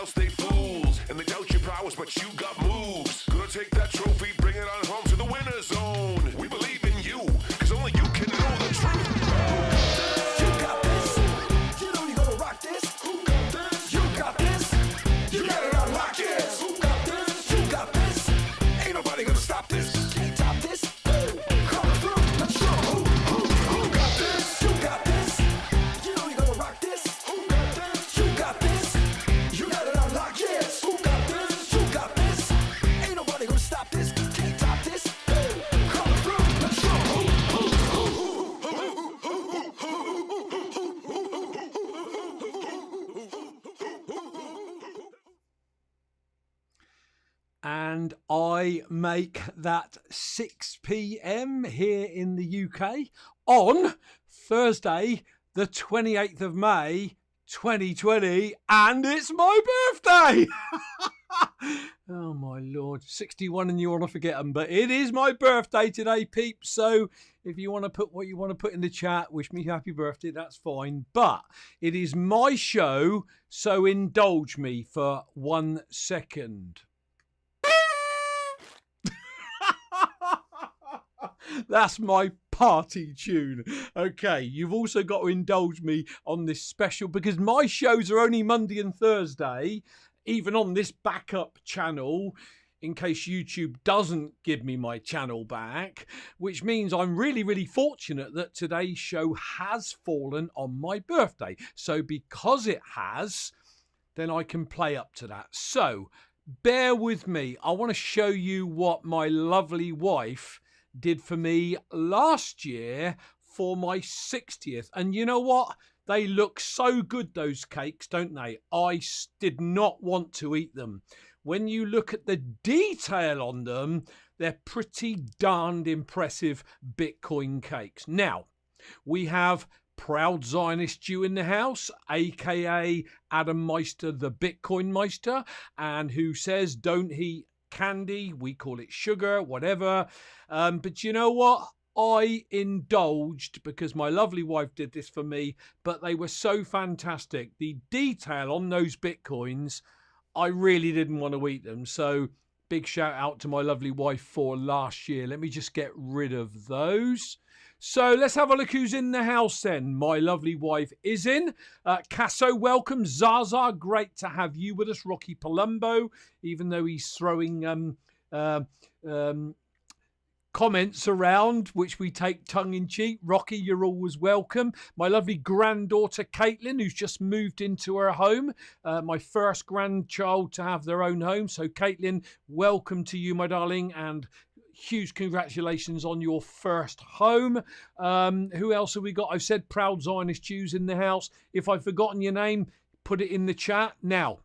else they fools, and they doubt your prowess, but you got moves. Gonna take that trophy, bring it on home to the winner's zone. We believe in you, cause only you can know the truth. You got this. You know you're gonna rock this. Who got this? You got this. You got it on lock, yes. Who got this? You got this. Ain't nobody gonna stop this. Can't top this. Coming through. Let's go. Who got this? You got this. You know you're gonna rock this. Who got this? You got this. You got it on lock, yes. Who got this? You got this. Ain't nobody gonna stop this. Can't top this. Coming through. Let's go. And I make that 6 p.m. here in the UK on Thursday, the 28th of May, 2020, and it's my birthday. Oh my Lord, 61 and you want to forget them, but it is my birthday today, peeps. So if you want to put what you want to put in the chat, wish me happy birthday, that's fine. But it is my show, so indulge me for 1 second. That's my party tune. Okay, you've also got to indulge me on this special because my shows are only Monday and Thursday, even on this backup channel, in case YouTube doesn't give me my channel back, which means I'm really, really fortunate that today's show has fallen on my birthday. So because it has, then I can play up to that. So bear with me. I want to show you what my lovely wife did for me last year for my 60th. And you know what? They look so good, those cakes, don't they? I did not want to eat them. When you look at the detail on them, they're pretty darned impressive Bitcoin cakes. Now, we have Proud Zionist Jew in the house, aka Adam Meister, the Bitcoin Meister, and who says don't eat candy, we call it sugar, whatever. But you know what? I indulged because my lovely wife did this for me, but they were so fantastic. The detail on those Bitcoins, I really didn't want to eat them. So big shout out to my lovely wife for last year. Let me just get rid of those. So let's have a look who's in the house then. My lovely wife is in. Casso, welcome. Zaza, great to have you with us. Rocky Palumbo, even though he's throwing comments around, which we take tongue-in-cheek. Rocky, you're always welcome. My lovely granddaughter, Caitlin, who's just moved into her home. My first grandchild to have their own home. So, Caitlin, welcome to you, my darling, and huge congratulations on your first home. Who else have we got? I've said Proud Zionist Jews in the house. If I've forgotten your name, put it in the chat. Now,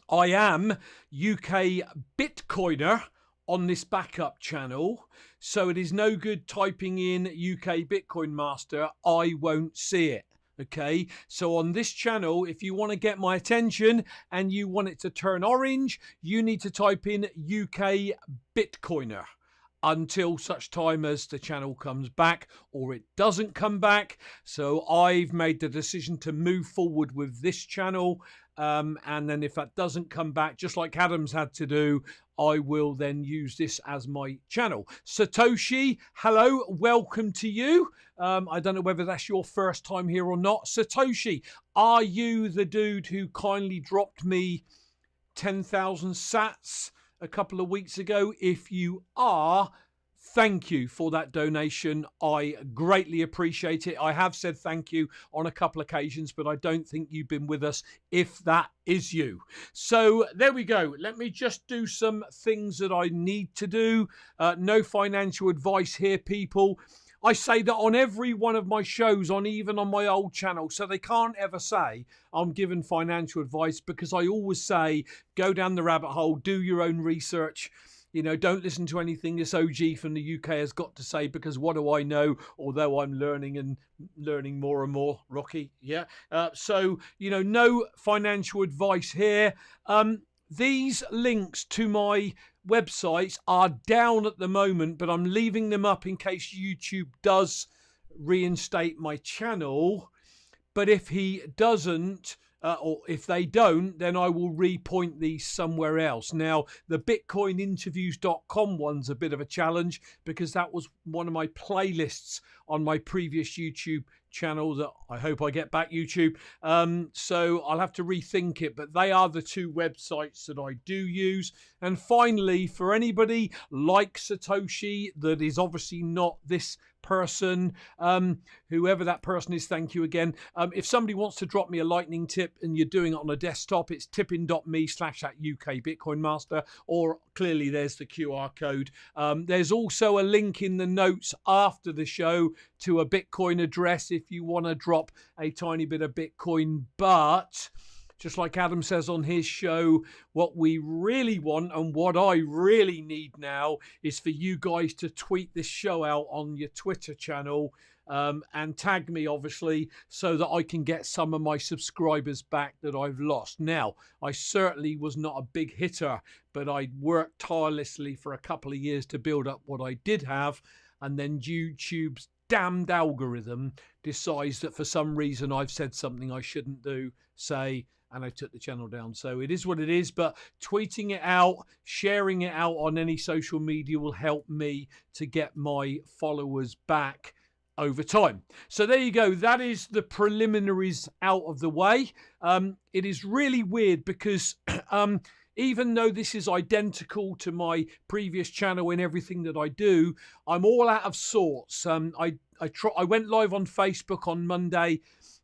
I am UK Bitcoiner on this backup channel, so it is no good typing in UK Bitcoin Master. I won't see it. Okay, so on this channel, if you want to get my attention and you want it to turn orange, you need to type in UK Bitcoiner until such time as the channel comes back or it doesn't come back. So I've made the decision to move forward with this channel. And then if that doesn't come back, just like Adam's had to do, I will then use this as my channel. Satoshi, hello, welcome to you. I don't know whether that's your first time here or not. Satoshi, are you the dude who kindly dropped me 10,000 sats a couple of weeks ago? If you are, thank you for that donation. I greatly appreciate it. I have said thank you on a couple of occasions, but I don't think you've been with us if that is you. So there we go. Let me just do some things that I need to do. No financial advice here, people. I say that on every one of my shows, even on my old channel, so they can't ever say I'm giving financial advice, because I always say go down the rabbit hole, do your own research. You know, don't listen to anything this OG from the UK has got to say, because what do I know, although I'm learning and learning more and more, Rocky. Yeah. So, you know, no financial advice here. These links to my websites are down at the moment, but I'm leaving them up in case YouTube does reinstate my channel. But if he doesn't, or if they don't, then I will repoint these somewhere else. Now, the bitcoininterviews.com one's a bit of a challenge because that was one of my playlists on my previous YouTube channel that I hope I get back, YouTube. So I'll have to rethink it, but they are the two websites that I do use. And finally, for anybody like Satoshi that is obviously not this person, whoever that person is, thank you again. If somebody wants to drop me a lightning tip and you're doing it on a desktop, it's tipping.me/@UK Bitcoin Master, or clearly there's the QR code. There's also a link in the notes after the show to a Bitcoin address if you want to drop a tiny bit of Bitcoin. But just like Adam says on his show, what we really want and what I really need now is for you guys to tweet this show out on your Twitter channel and tag me, obviously, so that I can get some of my subscribers back that I've lost. Now, I certainly was not a big hitter, but I worked tirelessly for a couple of years to build up what I did have, and then YouTube's damned algorithm decides that for some reason I've said something I shouldn't say, and I took the channel down. So it is what it is, but tweeting it out, sharing it out on any social media will help me to get my followers back over time. So there you go. That is the preliminaries out of the way. It is really weird because even though this is identical to my previous channel in everything that I do, I'm all out of sorts. I went live on Facebook on Monday,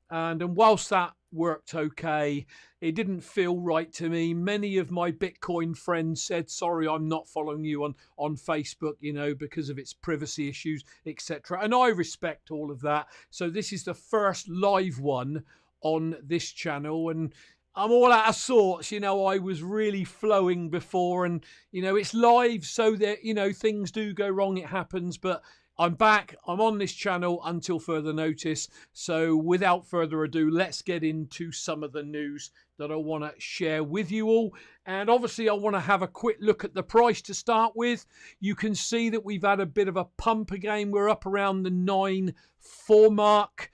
and whilst that worked okay, it didn't feel right to me. Many of my Bitcoin friends said, sorry, I'm not following you on Facebook, because of its privacy issues, etc. And I respect all of that. So this is the first live one on this channel, and I'm all out of sorts. I was really flowing before, and it's live, so that things do go wrong, it happens, but I'm back. I'm on this channel until further notice. So without further ado, let's get into some of the news that I want to share with you all. And obviously, I want to have a quick look at the price to start with. You can see that we've had a bit of a pump again. We're up around the 9.4 mark.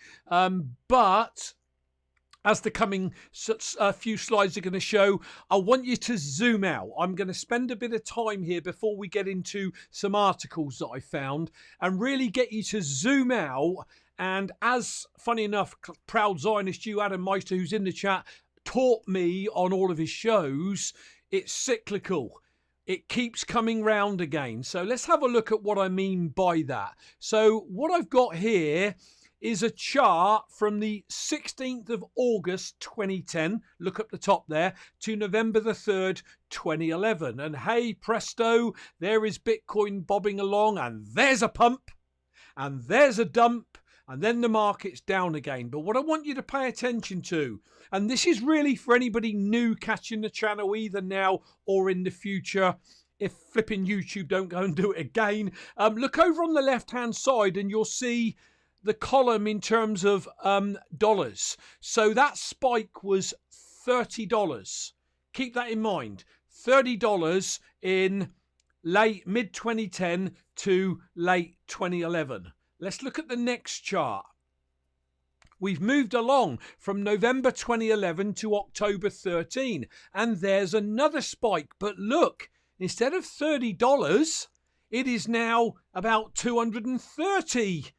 But as the coming few slides are going to show, I want you to zoom out. I'm going to spend a bit of time here before we get into some articles that I found and really get you to zoom out. And as, funny enough, proud Zionist Jew Adam Meister, who's in the chat, taught me on all of his shows, it's cyclical. It keeps coming round again. So let's have a look at what I mean by that. So what I've got here is a chart from the 16th of August 2010, look up the top there, to November the 3rd, 2011. And hey, presto, there is Bitcoin bobbing along, and there's a pump, and there's a dump, and then the market's down again. But what I want you to pay attention to, and this is really for anybody new catching the channel either now or in the future, if flipping YouTube don't go and do it again, look over on the left-hand side and you'll see the column in terms of dollars. So that spike was $30. Keep that in mind. $30 in mid 2010 to late 2011. Let's look at the next chart. We've moved along from November 2011 to October 13, and there's another spike. But look, instead of $30, it is now about $230.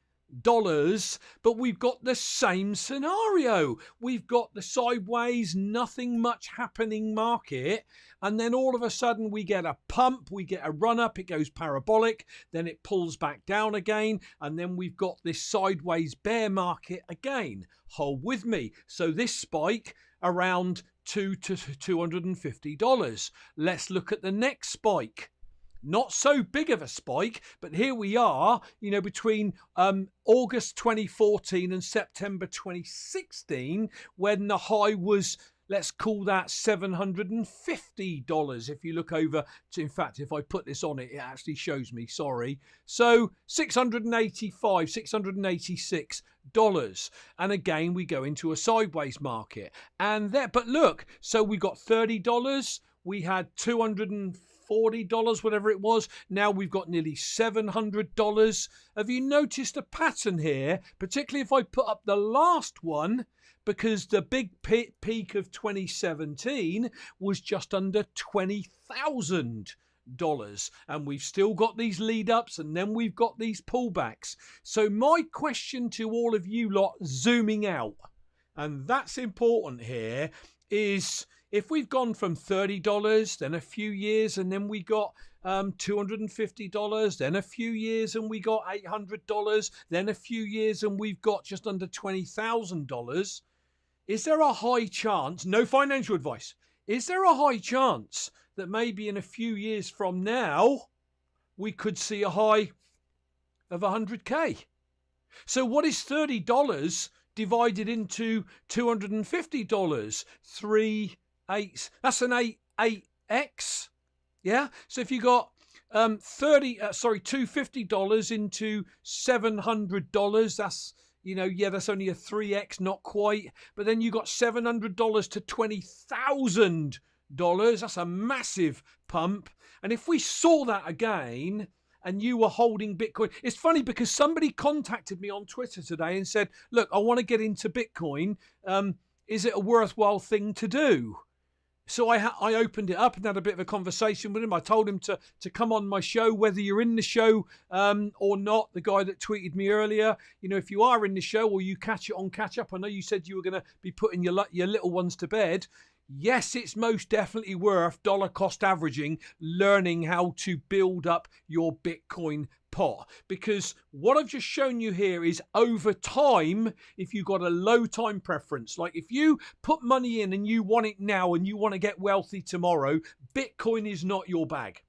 But we've got the same scenario. We've got the sideways, nothing much happening market, and then all of a sudden we get a pump, we get a run up, it goes parabolic, then it pulls back down again, and then we've got this sideways bear market again. Hold with me. So this spike around $200 to $250. Let's look at the next spike. Not so big of a spike, but here we are, between August 2014 and September 2016, when the high was, let's call that $750. If you look over to, in fact, if I put this on it, it actually shows me, sorry. So $685, $686. And again, we go into a sideways market. And there, but look, so we got $30, we had $240, whatever it was. Now we've got nearly $700. Have you noticed a pattern here? Particularly if I put up the last one because the big peak of 2017 was just under $20,000. And we've still got these lead ups, and then we've got these pullbacks. So my question to all of you lot zooming out, and that's important here, is if we've gone from $30, then a few years, and then we got $250, then a few years and we got $800, then a few years and we've got just under $20,000. Is there a high chance, no financial advice, is there a high chance that maybe in a few years from now we could see a high of 100k? So what is $30 divided into $250? 3/8. That's an 8x. Yeah. So if you got $250 into $700, that's, that's only a 3x, not quite. But then you got $700 to $20,000. That's a massive pump. And if we saw that again, and you were holding Bitcoin, it's funny because somebody contacted me on Twitter today and said, look, I want to get into Bitcoin. Is it a worthwhile thing to do? So I opened it up and had a bit of a conversation with him. I told him to come on my show, whether you're in the show or not. The guy that tweeted me earlier, if you are in the show or you catch it on catch up, I know you said you were going to be putting your little ones to bed. Yes, it's most definitely worth dollar cost averaging, learning how to build up your Bitcoin pot. Because what I've just shown you here is over time, if you've got a low time preference, like if you put money in and you want it now and you want to get wealthy tomorrow, Bitcoin is not your bag.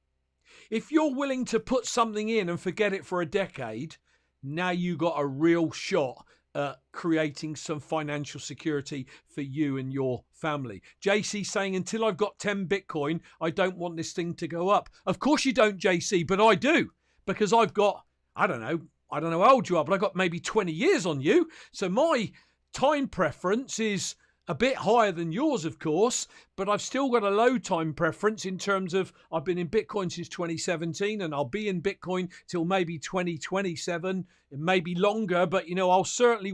If you're willing to put something in and forget it for a decade, now you got a real shot at creating some financial security for you and your family. JC saying, until I've got 10 Bitcoin, I don't want this thing to go up. Of course you don't, JC, but I do, because I've got, I don't know how old you are, but I've got maybe 20 years on you. So my time preference is a bit higher than yours, of course, but I've still got a low time preference in terms of I've been in Bitcoin since 2017 and I'll be in Bitcoin till maybe 2027, maybe longer. But, I'll certainly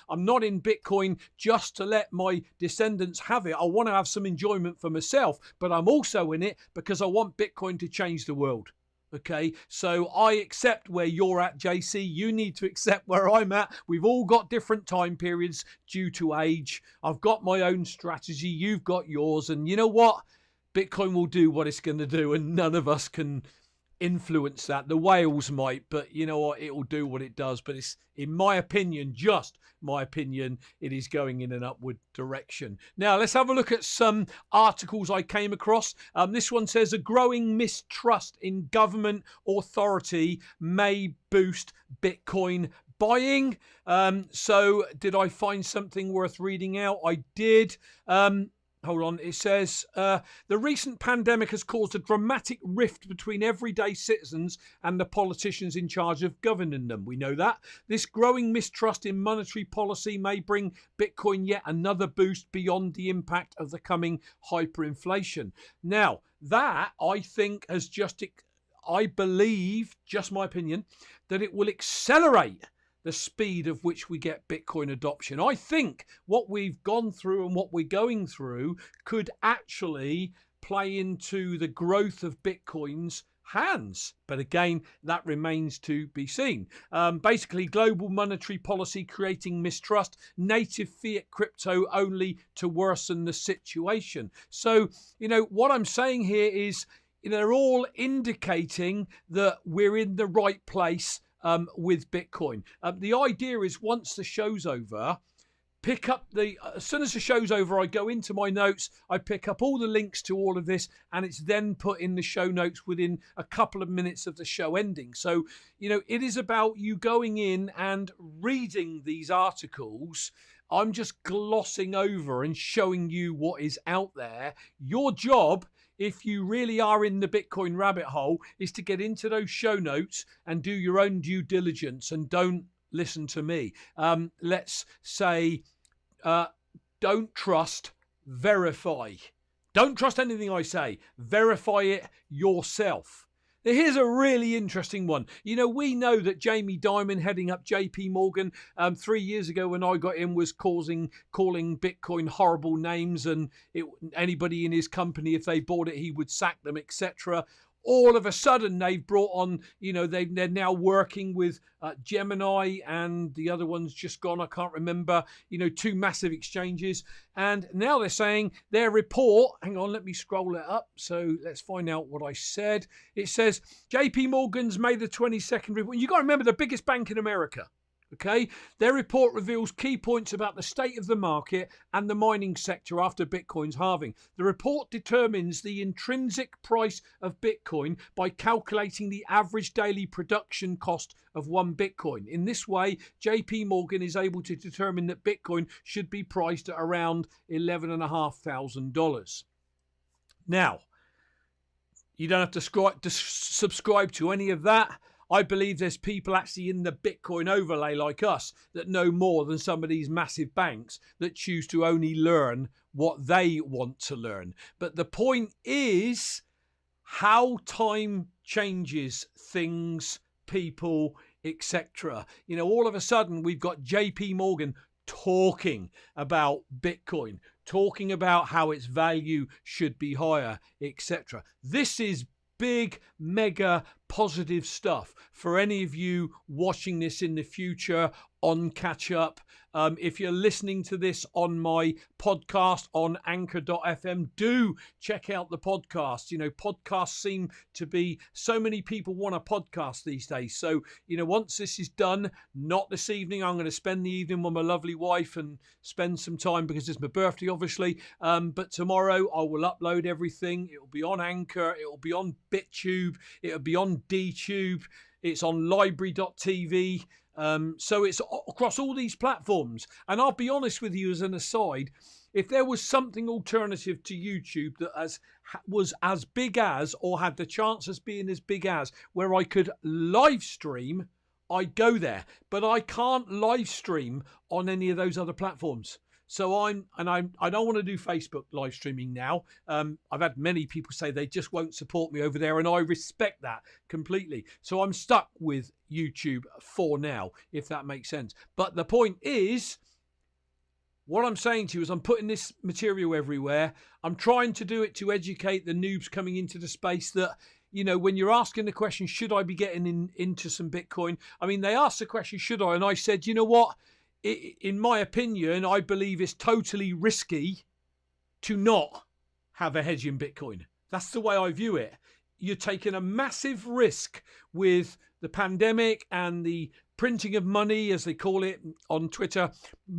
I'm not in Bitcoin just to let my descendants have it. I want to have some enjoyment for myself, but I'm also in it because I want Bitcoin to change the world. Okay, so I accept where you're at, JC. You need to accept where I'm at. We've all got different time periods due to age. I've got my own strategy. You've got yours. And you know what? Bitcoin will do what it's going to do, and none of us can influence that. The whales might, but you know what? It will do what it does. But it's, in my opinion, just my opinion, it is going in an upward direction. Now, let's have a look at some articles I came across. This one says a growing mistrust in government authority may boost Bitcoin buying. So did I find something worth reading out? I did. Hold on, it says, the recent pandemic has caused a dramatic rift between everyday citizens and the politicians in charge of governing them. We know that. This growing mistrust in monetary policy may bring Bitcoin yet another boost beyond the impact of the coming hyperinflation. Now, that, I think, has I believe, just my opinion, that it will accelerate the speed of which we get Bitcoin adoption. I think what we've gone through and what we're going through could actually play into the growth of Bitcoin's hands. But again, that remains to be seen. Basically, global monetary policy creating mistrust, native fiat crypto only to worsen the situation. So, what I'm saying here is, they're all indicating that we're in the right place with Bitcoin. The idea is once the show's over, as soon as the show's over, I go into my notes, I pick up all the links to all of this, and it's then put in the show notes within a couple of minutes of the show ending. So, it is about you going in and reading these articles. I'm just glossing over and showing you what is out there. Your job, if you really are in the Bitcoin rabbit hole, is to get into those show notes and do your own due diligence and don't listen to me. Let's say, don't trust, verify. Don't trust anything I say. Verify it yourself. Here's a really interesting one. You know, we know that Jamie Dimon heading up JP Morgan 3 years ago when I got in was calling Bitcoin horrible names, and anybody in his company, if they bought it, he would sack them, etc. All of a sudden, they've brought on, they're now working with Gemini, and the other one's just gone. I can't remember, two massive exchanges. And now they're saying their report, hang on, let me scroll it up. So let's find out what I said. It says JP Morgan's May the 22nd report. You got to remember, the biggest bank in America. Okay, their report reveals key points about the state of the market and the mining sector after Bitcoin's halving. The report determines the intrinsic price of Bitcoin by calculating the average daily production cost of one Bitcoin. In this way, JP Morgan is able to determine that Bitcoin should be priced at around $11,500. Now, you don't have to subscribe to any of that. I believe there's people actually in the Bitcoin overlay like us that know more than some of these massive banks that choose to only learn what they want to learn. But the point is how time changes things, people, etc. All of a sudden we've got JP Morgan talking about Bitcoin, talking about how its value should be higher, etc. This is big, mega positive stuff for any of you watching this in the future on catch up. If you're listening to this on my podcast on anchor.fm, do check out the podcast. Podcasts seem to be, so many people want a podcast these days. So, once this is done, not this evening, I'm going to spend the evening with my lovely wife and spend some time because it's my birthday, obviously. But tomorrow I will upload everything. It will be on Anchor. It will be on BitTube. It will be on DTube. It's on library.tv. So it's across all these platforms. And I'll be honest with you as an aside, if there was something alternative to YouTube that was as big as, or had the chance of being as big as, where I could live stream, I'd go there. But I can't live stream on any of those other platforms. So I don't want to do Facebook live streaming now. I've had many people say they just won't support me over there, and I respect that completely. So I'm stuck with YouTube for now, if that makes sense. But the point is, what I'm saying to you is I'm putting this material everywhere. I'm trying to do it to educate the noobs coming into the space that, when you're asking the question, should I be getting into some Bitcoin? I mean, they asked the question, should I? And I said, you know what? In my opinion, I believe it's totally risky to not have a hedge in Bitcoin. That's the way I view it. You're taking a massive risk with the pandemic and the printing of money, as they call it on Twitter.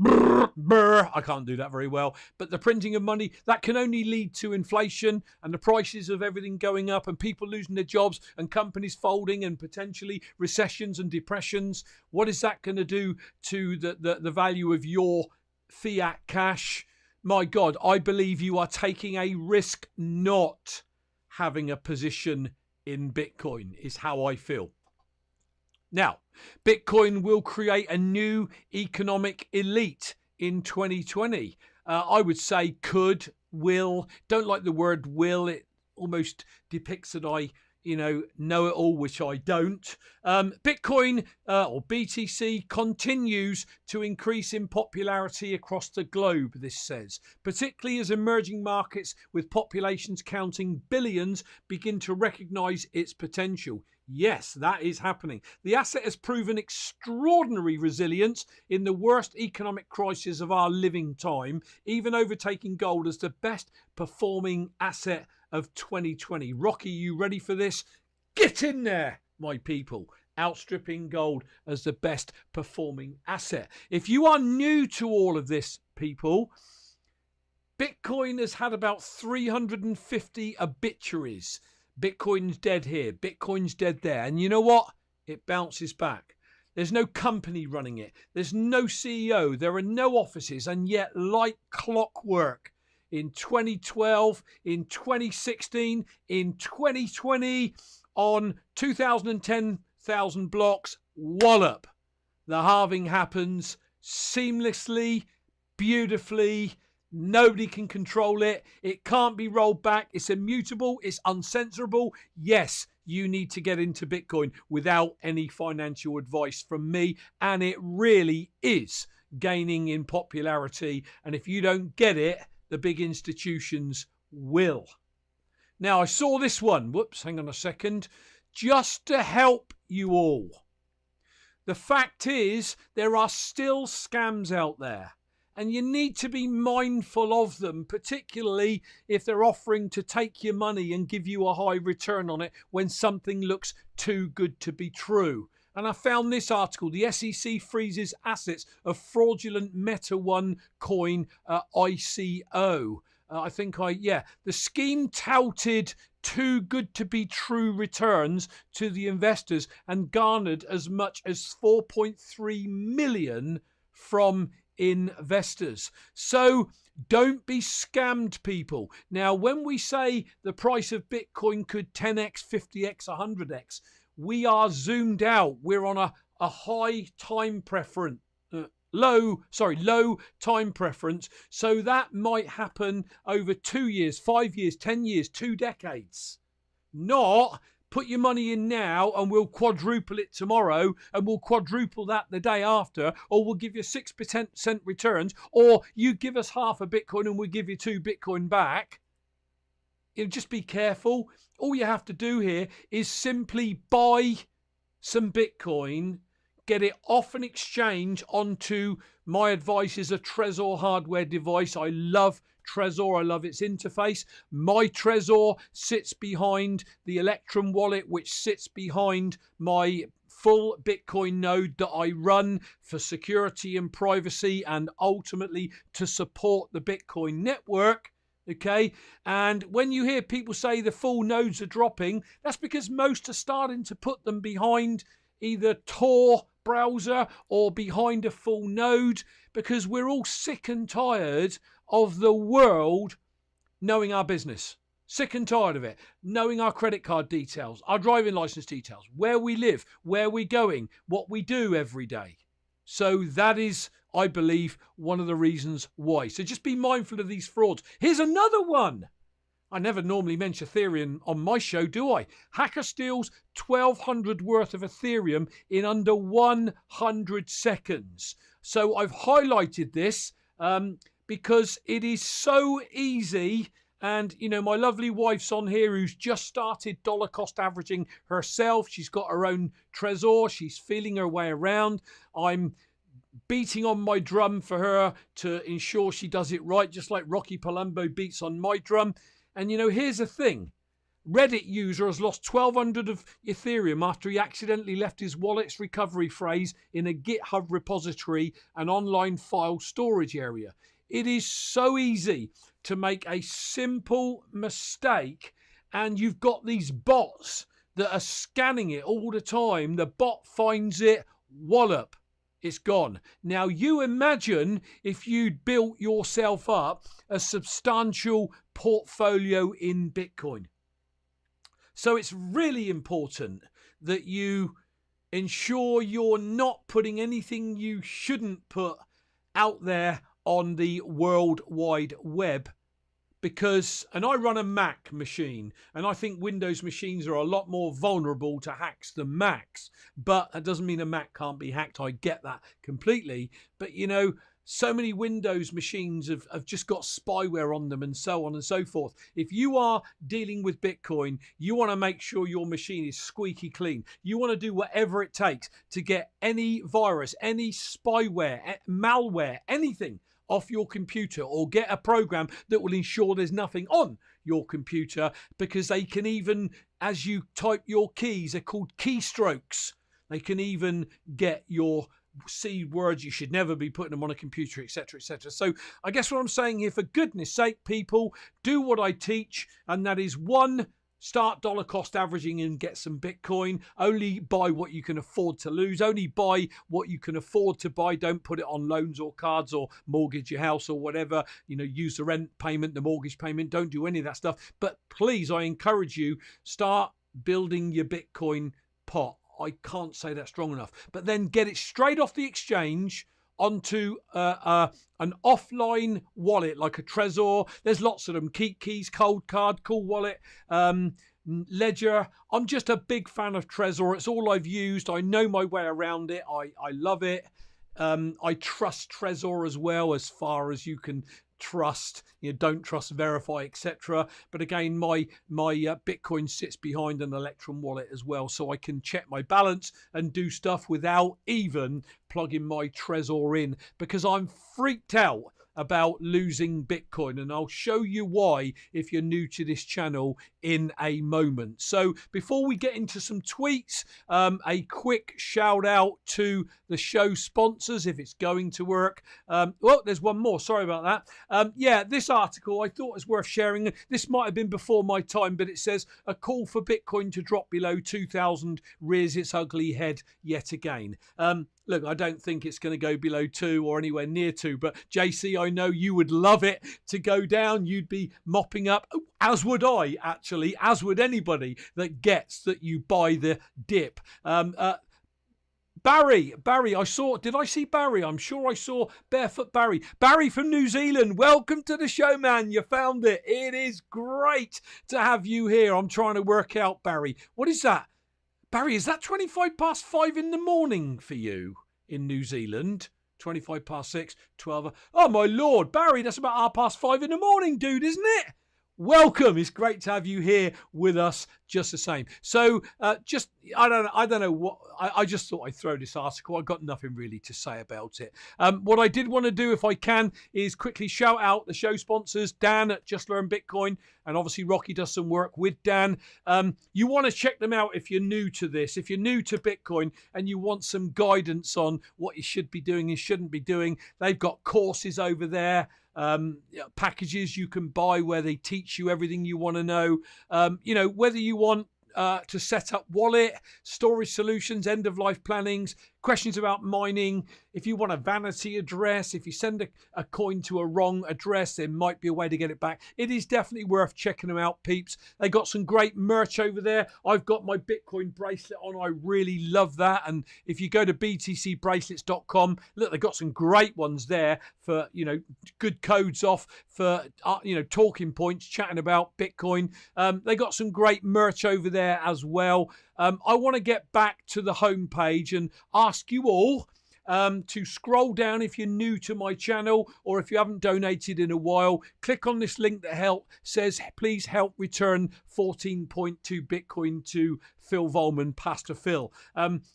I can't do that very well. But the printing of money, that can only lead to inflation and the prices of everything going up and people losing their jobs and companies folding and potentially recessions and depressions. What is that going to do to the value of your fiat cash? My God, I believe you are taking a risk not having a position in Bitcoin, is how I feel. Now, Bitcoin will create a new economic elite in 2020. I would say could, will. Don't like the word will. It almost depicts that I, know it all, which I don't. Bitcoin or BTC continues to increase in popularity across the globe, this says, particularly as emerging markets with populations counting billions begin to recognize its potential. Yes, that is happening. The asset has proven extraordinary resilience in the worst economic crisis of our living time, even overtaking gold as the best performing asset of 2020. Rocky, you ready for this? Get in there, my people. Outstripping gold as the best performing asset. If you are new to all of this, people, Bitcoin has had about 350 obituaries. Bitcoin's dead here, Bitcoin's dead there. And you know what? It bounces back. There's no company running it. There's no CEO. There are no offices. And yet, like clockwork, in 2012, in 2016, in 2020, on 210,000 blocks, wallop. The halving happens seamlessly, beautifully. Nobody can control it. It can't be rolled back. It's immutable. It's uncensorable. Yes, you need to get into Bitcoin without any financial advice from me. And it really is gaining in popularity. And if you don't get it, the big institutions will. Now, I saw this one. Whoops, hang on a second. Just to help you all. The fact is, there are still scams out there. And you need to be mindful of them, particularly if they're offering to take your money and give you a high return on it when something looks too good to be true. And I found this article, the SEC freezes assets of fraudulent Meta One coin ICO. The scheme touted too good to be true returns to the investors and garnered as much as 4.3 million from investors. So don't be scammed, people. Now, when we say the price of Bitcoin could 10x, 50x, 100x, we are zoomed out. We're on a high time preference. Low time preference. So that might happen over 2 years, 5 years, 10 years, 2 decades. Not put your money in now and we'll quadruple it tomorrow and we'll quadruple that the day after, or we'll give you 6% returns, or you give us half a Bitcoin and we'll give you 2 Bitcoin back. Just be careful. All you have to do here is simply buy some Bitcoin, get it off an exchange onto, my advice is a Trezor hardware device. I love Trezor. I love its interface. My Trezor sits behind the Electrum wallet, which sits behind my full Bitcoin node that I run for security and privacy and ultimately to support the Bitcoin network. Okay, and when you hear people say the full nodes are dropping, that's because most are starting to put them behind either Tor browser or behind a full node, because we're all sick and tired of the world knowing our business. Sick and tired of it. Knowing our credit card details, our driving license details, where we live, where we're going, what we do every day. So that is, I believe, one of the reasons why. So just be mindful of these frauds. Here's another one. I never normally mention Ethereum on my show, do I? Hacker steals 1,200 worth of Ethereum in under 100 seconds. So I've highlighted this because it is so easy. And, you know, my lovely wife's on here who's just started dollar cost averaging herself. She's got her own Trezor. She's feeling her way around. I'm beating on my drum for her to ensure she does it right, just like Rocky Palumbo beats on my drum. And, you know, here's the thing. Reddit user has lost 1,200 of Ethereum after he accidentally left his wallet's recovery phrase in a GitHub repository and online file storage area. It is so easy to make a simple mistake, and you've got these bots that are scanning it all the time. The bot finds it, wallop, it's gone. Now you imagine if you'd built yourself up a substantial portfolio in Bitcoin. So it's really important that you ensure you're not putting anything you shouldn't put out there on the World Wide Web, because, and I run a Mac machine, and I think Windows machines are a lot more vulnerable to hacks than Macs, but that doesn't mean a Mac can't be hacked. I get that completely, but you know, so many Windows machines have just got spyware on them and so on and so forth. If you are dealing with Bitcoin, you want to make sure your machine is squeaky clean. You want to do whatever it takes to get any virus, any spyware, malware, anything off your computer, or get a program that will ensure there's nothing on your computer, because they can even, as you type your keys, they're called keystrokes. They can even get your seed words. You should never be putting them on a computer, etc., etc. So I guess what I'm saying here, for goodness sake, people, do what I teach, and that is, 1, start dollar cost averaging and get some Bitcoin. Only buy what you can afford to lose. Only buy what you can afford to buy. Don't put it on loans or cards or mortgage your house or whatever. You know, use the rent payment, the mortgage payment. Don't do any of that stuff. But please, I encourage you, start building your Bitcoin pot. I can't say that strong enough. But then get it straight off the exchange onto an offline wallet like a Trezor. There's lots of them. Keep Keys, Cold Card, Cool Wallet. Ledger. I'm just a big fan of Trezor. It's all I've used. I know my way around it. I love it. I trust Trezor as well, as far as you can trust. You know, don't trust, verify, etc. But again, my Bitcoin sits behind an Electrum wallet as well, so I can check my balance and do stuff without even plugging my Trezor in, because I'm freaked out about losing Bitcoin, and I'll show you why if you're new to this channel in a moment. So before we get into some tweets, a quick shout out to the show sponsors, if it's going to work. Well, there's one more, sorry about that. Yeah, this article I thought was worth sharing. This might have been before my time, but it says a call for Bitcoin to drop below 2,000 rears its ugly head yet again. Look, I don't think it's going to go below 2 or anywhere near 2, but JC, I know you would love it to go down. You'd be mopping up, as would I, actually, as would anybody that gets that you buy the dip. Barry, did I see Barry? I'm sure I saw Barefoot Barry. Barry from New Zealand, welcome to the show, man. You found it. It is great to have you here. I'm trying to work out, Barry. What is that? Barry, is that 25 past 5 in the morning for you in New Zealand? 25 past 6, 12. Oh, my Lord, Barry, that's about 5:30 in the morning, dude, isn't it? Welcome. It's great to have you here with us just the same. So I don't know what, I just thought I'd throw this article. I've got nothing really to say about it. What I did want to do, if I can, is quickly shout out the show sponsors, Dan at Just Learn Bitcoin, and obviously Rocky does some work with Dan. You want to check them out if you're new to this, if you're new to Bitcoin and you want some guidance on what you should be doing and shouldn't be doing. They've got courses over there. Packages you can buy where they teach you everything you want to know. Whether you want to set up wallet, storage solutions, end-of-life plannings, questions about mining. If you want a vanity address, if you send a coin to a wrong address, there might be a way to get it back. It is definitely worth checking them out, peeps. They got some great merch over there. I've got my Bitcoin bracelet on. I really love that. And if you go to btcbracelets.com, look, they've got some great ones there for, good codes off for, talking points, chatting about Bitcoin. They got some great merch over there as well. I want to get back to the homepage and ask you all to scroll down if you're new to my channel or if you haven't donated in a while. Click on this link that says please help return 14.2 Bitcoin to Phil Volman, Pastor Phil.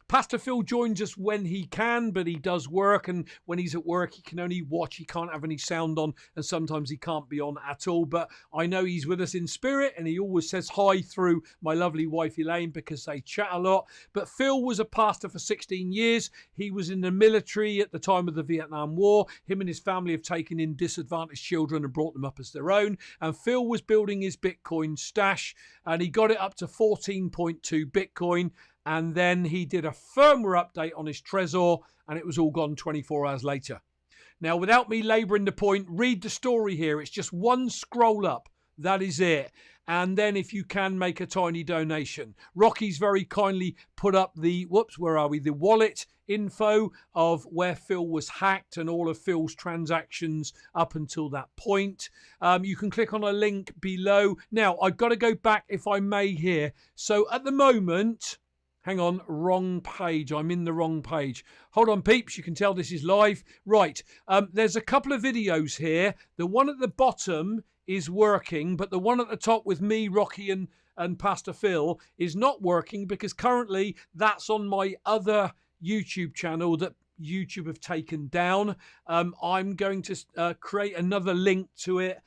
Pastor Phil joins us when he can, but he does work, and when he's at work he can only watch, he can't have any sound on, and sometimes he can't be on at all. But I know he's with us in spirit, and he always says hi through my lovely wife Elaine because they chat a lot. But Phil was a pastor for 16 years. He was in the military at the time of the Vietnam War. Him and his family have taken in disadvantaged children and brought them up as their own. And Phil was building his Bitcoin stash, and he got it up to 14.2 Bitcoin, and then he did a firmware update on his Trezor, and it was all gone 24 hours later. Now, without me labouring the point, read the story here. It's just one scroll up. That is it. And then if you can, make a tiny donation. Rocky's very kindly put up the, the wallet info of where Phil was hacked and all of Phil's transactions up until that point. You can click on a link below. Now, I've got to go back, if I may, here. So at the moment, hang on, wrong page. I'm in the wrong page. Hold on, peeps. You can tell this is live. Right. There's a couple of videos here. The one at the bottom is working, but the one at the top with me, Rocky, and Pastor Phil is not working because currently that's on my other YouTube channel that YouTube have taken down. I'm going to create another link to it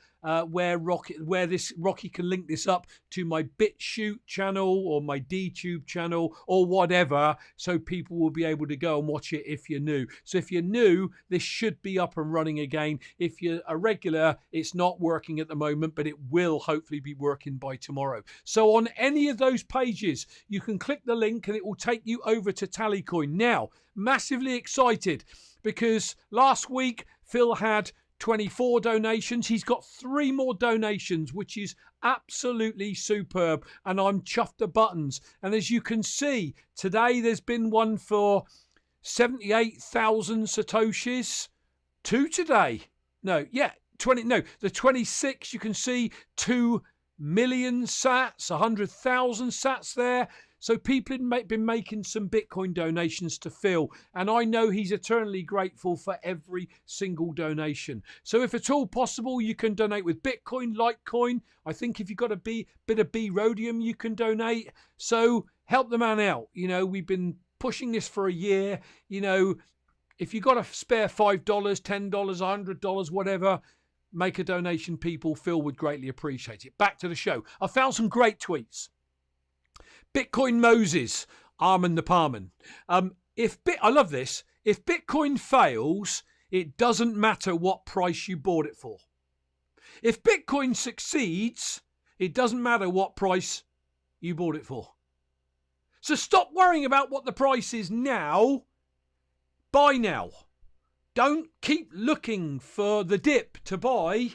where Rocky can link this up to my BitChute channel or my DTube channel or whatever, so people will be able to go and watch it if you're new. So if you're new, this should be up and running again. If you're a regular, it's not working at the moment, but it will hopefully be working by tomorrow. So on any of those pages, you can click the link and it will take you over to Tallycoin. Now, massively excited because last week Phil had 24 donations. He's got 3 more donations, which is absolutely superb, and I'm chuffed to buttons. And as you can see, today there's been one for 78,000 satoshis. 2 today. The 26, you can see 2 million sats, 100,000 sats there. So people have been making some Bitcoin donations to Phil, and I know he's eternally grateful for every single donation. So if at all possible, you can donate with Bitcoin, Litecoin. I think if you've got a bit of B-Rhodium, you can donate. So help the man out. You know, we've been pushing this for a year. You know, if you've got a spare $5, $10, $100, whatever, make a donation, people. Phil would greatly appreciate it. Back to the show. I found some great tweets. Bitcoin Moses, Arman the Parman. I love this. If Bitcoin fails, it doesn't matter what price you bought it for. If Bitcoin succeeds, it doesn't matter what price you bought it for. So stop worrying about what the price is now. Buy now. Don't keep looking for the dip to buy,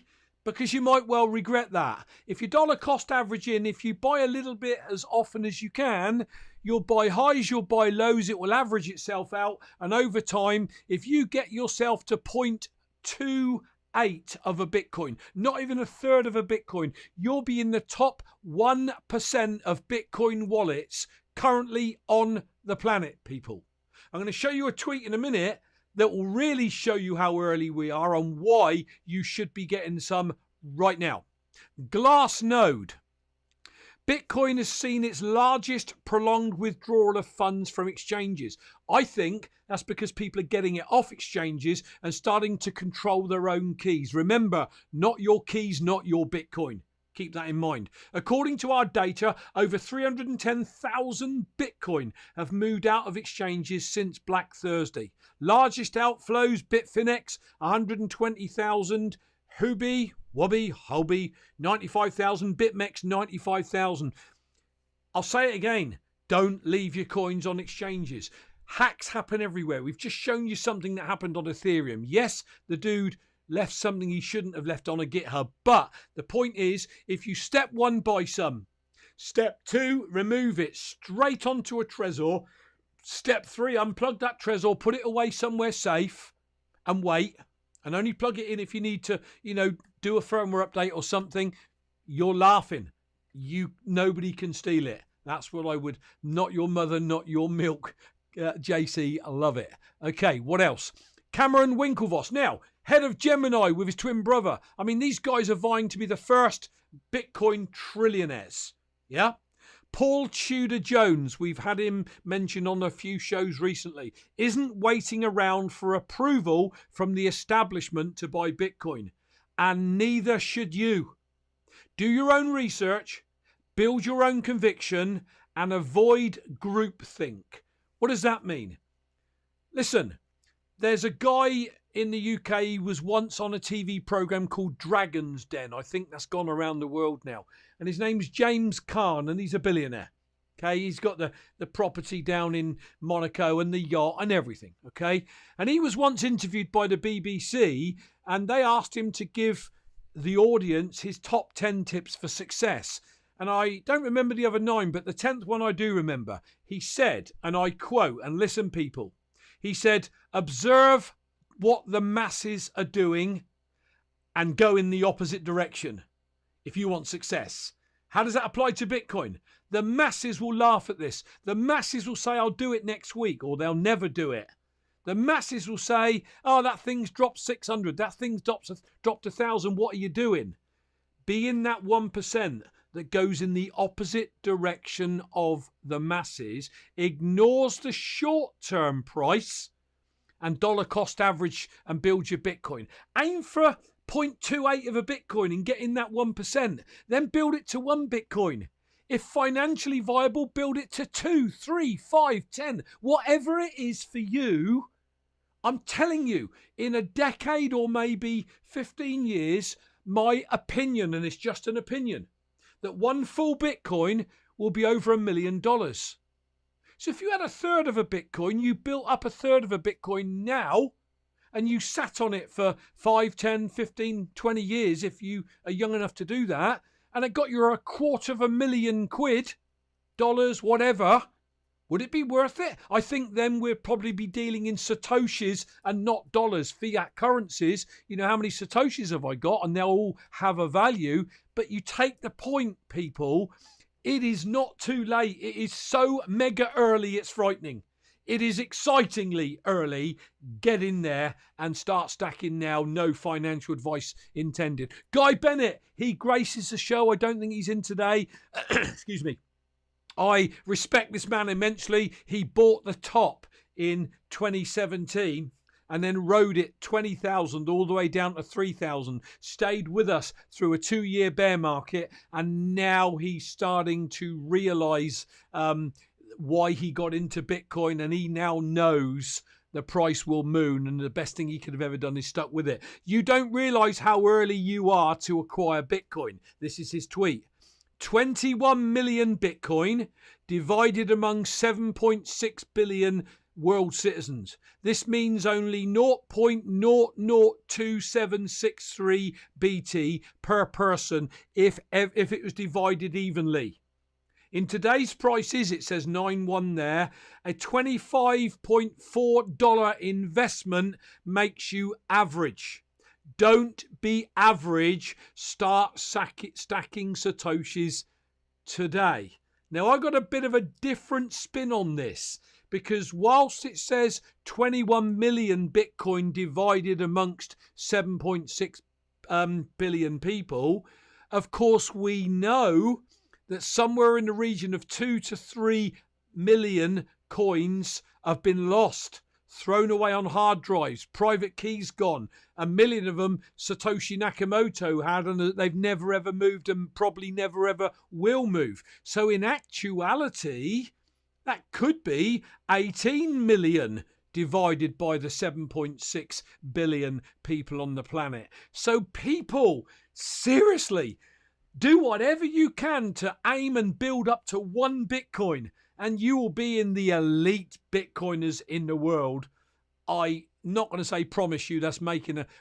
because you might well regret that. If your dollar cost average in, if you buy a little bit as often as you can, you'll buy highs, you'll buy lows, it will average itself out. And over time, if you get yourself to 0.28 of a Bitcoin, not even a third of a Bitcoin, you'll be in the top 1% of Bitcoin wallets currently on the planet, people. I'm going to show you a tweet in a minute that will really show you how early we are and why you should be getting some right now. Glassnode. Bitcoin has seen its largest prolonged withdrawal of funds from exchanges. I think that's because people are getting it off exchanges and starting to control their own keys. Remember, not your keys, not your Bitcoin. Keep that in mind. According to our data, over 310,000 Bitcoin have moved out of exchanges since Black Thursday. Largest outflows, Bitfinex, 120,000. Huobi, Wobi, Hobie, 95,000. BitMEX, 95,000. I'll say it again. Don't leave your coins on exchanges. Hacks happen everywhere. We've just shown you something that happened on Ethereum. Yes, the dude left something he shouldn't have left on a GitHub. But the point is, if you step one, buy some. Step two, remove it straight onto a Trezor. Step three, unplug that Trezor, put it away somewhere safe and wait. And only plug it in if you need to, do a firmware update or something. You're laughing. Nobody can steal it. That's what I would. Not your mother, not your milk. JC, I love it. Okay, what else? Cameron Winklevoss. Now, head of Gemini with his twin brother. I mean, these guys are vying to be the first Bitcoin trillionaires. Yeah? Paul Tudor Jones, we've had him mentioned on a few shows recently, isn't waiting around for approval from the establishment to buy Bitcoin. And neither should you. Do your own research, build your own conviction, and avoid groupthink. What does that mean? Listen, there's a guy in the UK, he was once on a TV program called Dragon's Den. I think that's gone around the world now. And his name's James Caan, and he's a billionaire. Okay, he's got the property down in Monaco and the yacht and everything. Okay, and he was once interviewed by the BBC, and they asked him to give the audience his top 10 tips for success. And I don't remember the other 9, but the 10th one I do remember. He said, and I quote, and listen, people, he said, observe what the masses are doing and go in the opposite direction if you want success. How does that apply to Bitcoin? The masses will laugh at this. The masses will say, I'll do it next week, or they'll never do it. The masses will say, oh, that thing's dropped 600. That thing's dropped 1,000. What are you doing? Be in that 1% that goes in the opposite direction of the masses, ignores the short-term price and dollar cost average and build your Bitcoin. Aim for 0.28 of a Bitcoin and get in that 1%. Then build it to 1 Bitcoin. If financially viable, build it to 2, 3, 5, 10. Whatever it is for you, I'm telling you, in a decade or maybe 15 years, my opinion, and it's just an opinion, that 1 full Bitcoin will be over $1 million. So if you had a third of a Bitcoin, you built up a third of a Bitcoin now, and you sat on it for 5, 10, 15, 20 years, if you are young enough to do that, and it got you £250,000 quid, dollars, whatever, Would it be worth it? I think then we'll probably be dealing in Satoshis and not dollars, fiat currencies. You know, how many Satoshis have I got? And they'll all have a value. But you take the point, people. It is not too late. It is so mega early, it's frightening. It is excitingly early. Get in there and start stacking now. No financial advice intended. Guy Bennett, he graces the show. I don't think he's in today. Excuse me. I respect this man immensely. He bought the top in 2017 and then rode it 20,000 all the way down to 3,000. Stayed with us through a 2-year bear market, and now he's starting to realise why he got into Bitcoin, and he now knows the price will moon, and the best thing he could have ever done is stuck with it. You don't realise how early you are to acquire Bitcoin. This is his tweet. 21 million Bitcoin divided among 7.6 billion world citizens. This means only 0.002763 BT per person if it was divided evenly. In today's prices, it says 9.1 there. A $25.4 investment makes you average. Don't be average. Start stacking Satoshis today. Now, I got a bit of a different spin on this, because whilst it says 21 million Bitcoin divided amongst 7.6 billion people, of course, we know that somewhere in the region of 2 to 3 million coins have been lost, thrown away on hard drives, private keys gone. 1 million of them Satoshi Nakamoto had, and they've never ever moved and probably never ever will move. So in actuality, that could be 18 million divided by the 7.6 billion people on the planet. So people, seriously, do whatever you can to aim and build up to 1 Bitcoin, and you will be in the elite Bitcoiners in the world. I'm not going to say promise you, that's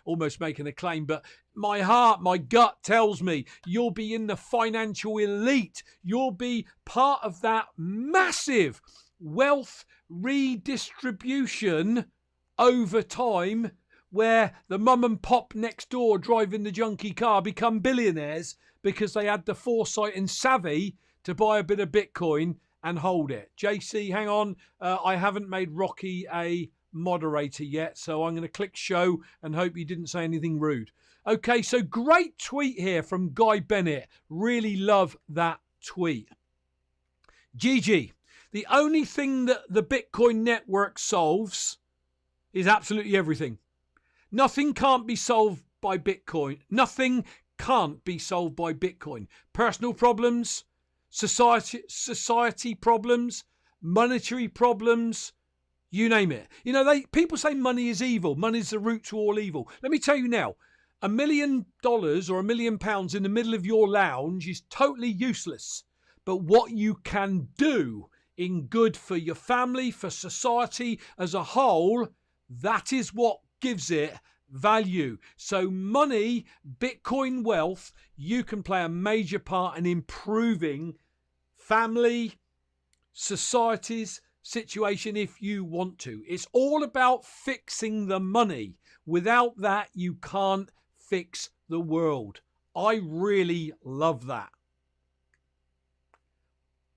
almost making a claim, but my heart, my gut tells me you'll be in the financial elite. You'll be part of that massive wealth redistribution over time, where the mum and pop next door driving the junky car become billionaires because they had the foresight and savvy to buy a bit of Bitcoin and hold it. JC, hang on. I haven't made Rocky a moderator yet, so I'm going to click show and hope he didn't say anything rude. Okay, so great tweet here from Guy Bennett. Really love that tweet. GG. The only thing that the Bitcoin network solves is absolutely everything. Nothing can't be solved by Bitcoin. Nothing can't be solved by Bitcoin. Personal problems, society problems, monetary problems, you name it. You know, people say money is evil. Money is the root to all evil. Let me tell you now, $1 million or £1 million in the middle of your lounge is totally useless. But what you can do in good for your family, for society as a whole, that is what gives it value. So money, Bitcoin wealth, you can play a major part in improving family, society's situation if you want to. It's all about fixing the money. Without that, you can't fix the world. I really love that.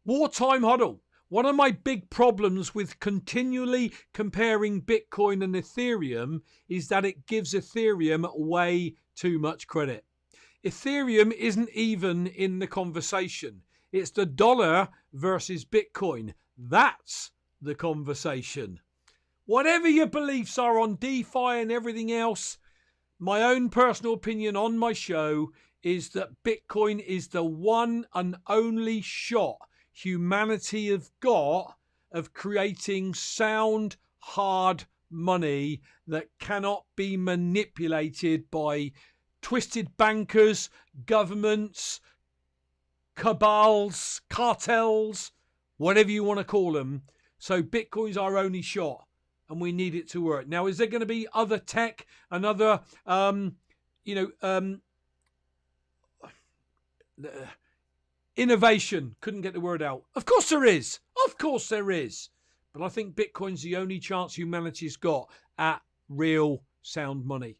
Wartime Huddle. One of my big problems with continually comparing Bitcoin and Ethereum is that it gives Ethereum way too much credit. Ethereum isn't even in the conversation. It's the dollar versus Bitcoin. That's the conversation. Whatever your beliefs are on DeFi and everything else, my own personal opinion on my show is that Bitcoin is the one and only shot humanity have got of creating sound, hard money that cannot be manipulated by twisted bankers, governments, cabals, cartels, whatever you want to call them. So Bitcoin's our only shot, and we need it to work. Now, is there going to be other tech and other, innovation? Couldn't get the word out. Of course there is. Of course there is. But I think Bitcoin's the only chance humanity's got at real sound money.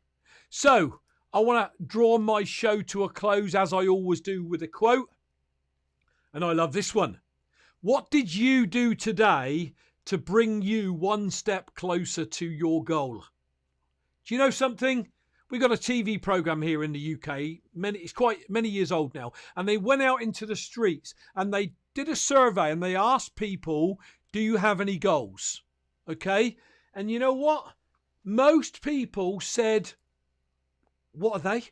So I want to draw my show to a close, as I always do, with a quote. And I love this one. What did you do today to bring you one step closer to your goal? Do you know something? We got a TV program here in the UK. It's quite many years old now. And they went out into the streets and they did a survey and they asked people, do you have any goals? Okay. And you know what? Most people said, what are they?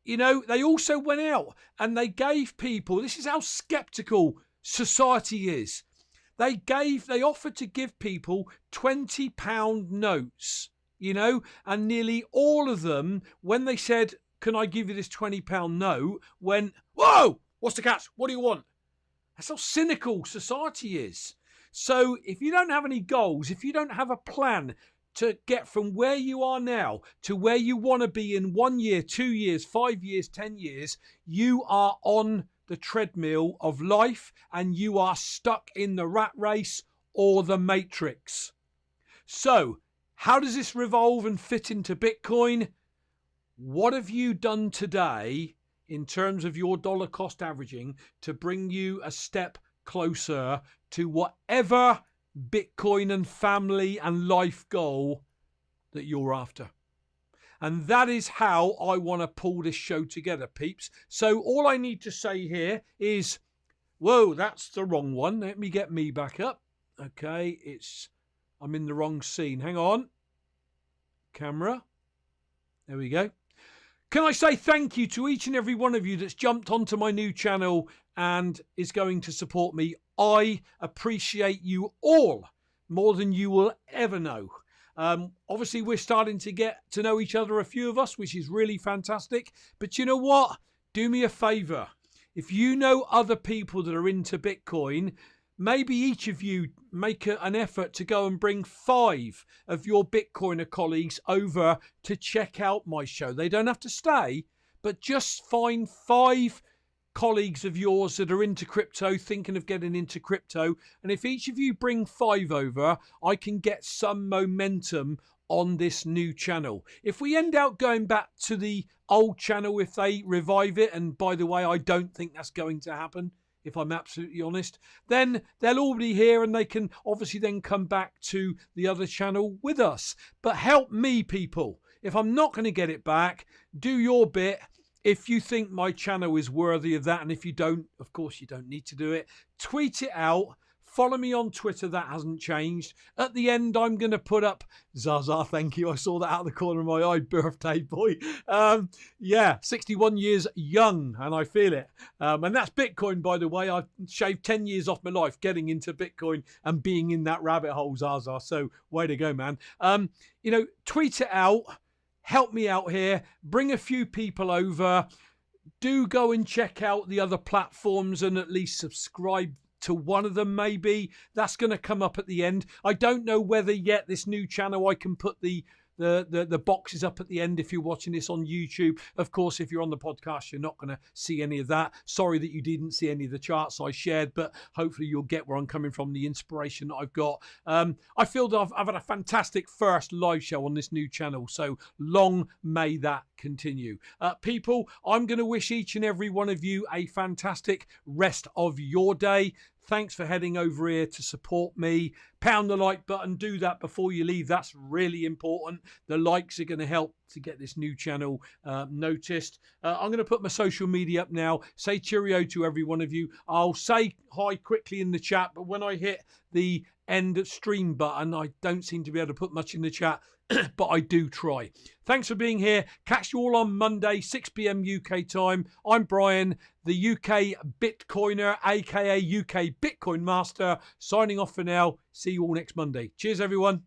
You know, they also went out and they gave people, this is how skeptical society is. They offered to give people £20 notes, you know, and nearly all of them, when they said, can I give you this £20 note, went, whoa, what's the catch? What do you want? That's how cynical society is. So if you don't have any goals, if you don't have a plan to get from where you are now to where you want to be in 1 year, 2 years, 5 years, 10 years, you are on the treadmill of life and you are stuck in the rat race or the matrix. So how does this revolve and fit into Bitcoin? What have you done today in terms of your dollar cost averaging to bring you a step closer to whatever Bitcoin and family and life goal that you're after? And that is how I want to pull this show together, peeps. So all I need to say here is, whoa, that's the wrong one. Let me get me back up. Okay, I'm in the wrong scene. Hang on. Camera. There we go. Can I say thank you to each and every one of you that's jumped onto my new channel and is going to support me. I appreciate you all more than you will ever know. Obviously, we're starting to get to know each other, a few of us, which is really fantastic. But you know what? Do me a favor. If you know other people that are into Bitcoin, maybe each of you make an effort to go and bring 5 of your Bitcoiner colleagues over to check out my show. They don't have to stay, but just find 5 colleagues of yours that are into crypto, thinking of getting into crypto. And if each of you bring 5 over, I can get some momentum on this new channel. If we end up going back to the old channel, if they revive it, and by the way, I don't think that's going to happen, if I'm absolutely honest, then they'll all be here and they can obviously then come back to the other channel with us. But help me, people. If I'm not going to get it back, do your bit. If you think my channel is worthy of that, and if you don't, of course you don't need to do it, tweet it out. Follow me on Twitter. That hasn't changed. At the end, I'm going to put up, Zaza, thank you. I saw that out of the corner of my eye. Birthday boy. Yeah, 61 years young, and I feel it. And that's Bitcoin, by the way. I've shaved 10 years off my life getting into Bitcoin and being in that rabbit hole, Zaza. So way to go, man. You know, tweet it out. Help me out here. Bring a few people over. Do go and check out the other platforms and at least subscribe to one of them, maybe. That's going to come up at the end. I don't know whether yet this new channel I can put the boxes up at the end if you're watching this on YouTube. Of course, if you're on the podcast, you're not going to see any of that. Sorry that you didn't see any of the charts I shared, but hopefully you'll get where I'm coming from, the inspiration that I've got. I feel that I've had a fantastic first live show on this new channel, so long may that continue. People, I'm going to wish each and every one of you a fantastic rest of your day. Thanks for heading over here to support me. Pound the like button. Do that before you leave. That's really important. The likes are going to help to get this new channel noticed. I'm going to put my social media up now. Say cheerio to every one of you. I'll say hi quickly in the chat, but when I hit the end stream button, I don't seem to be able to put much in the chat, but I do try. Thanks for being here. Catch you all on Monday, 6 p.m. UK time. I'm Brian, the UK Bitcoiner, aka UK Bitcoin Master, signing off for now. See you all next Monday. Cheers, everyone.